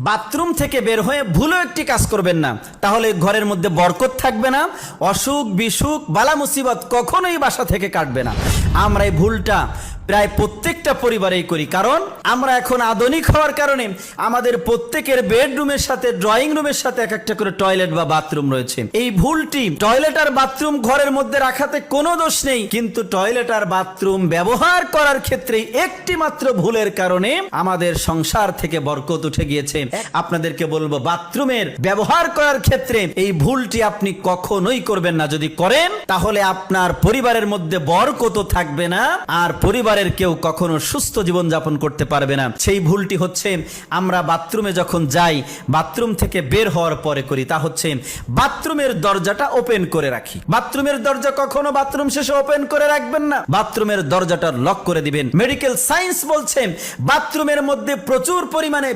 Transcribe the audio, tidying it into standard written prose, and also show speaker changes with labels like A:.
A: Bathroom থেকে বের হয়ে ভুলেও একটি কাজ করবেন না, তাহলে ঘরের মধ্যে বরকত থাকবে না, অসুখ বিসুখ বালা মুসিবত কখনোই বাসা থেকে কাটবে না। আমরা এই ভুলটা প্রায় প্রত্যেকটা পরিবারেই করি, কারণ আমরা এখন আধুনিক হওয়ার কারণে আমাদের প্রত্যেকের বেডরুমের সাথে ড্রয়িং রুমের সাথে এক একটা করে টয়লেট বা বাথরুম রয়েছে। এই ভুলটি, টয়লেট আর বাথরুম ঘরের মধ্যে রাখাতে কোনো দোষ নেই, কিন্তু টয়লেট আর বাথরুম ব্যবহার করার ক্ষেত্রে একটি মাত্র ভুলের কারণে আমাদের সংসার থেকে বরকত উঠে গিয়েছে। আপনাদেরকে বলবো, বাথরুমের ব্যবহার করার ক্ষেত্রে এই ভুলটি আপনি কখনোই করবেন না। যদি করেন তাহলে আপনার পরিবারের মধ্যে বরকত থাকবে না, আর পরিবারের কেউ কখনো সুস্থ জীবন যাপন করতে পারবে না। সেই ভুলটি হচ্ছে, আমরা বাথরুমে যখন যাই, বাথরুম থেকে বের হওয়ার পরে করি, তা হচ্ছে বাথরুমের দরজাটা ওপেন করে রাখি। বাথরুমের দরজা কখনো বাথরুম শেষে ওপেন করে রাখবেন না, বাথরুমের দরজাটা লক করে দিবেন। মেডিকেল সায়েন্স বলছে বাথরুমের মধ্যে প্রচুর পরিমাণে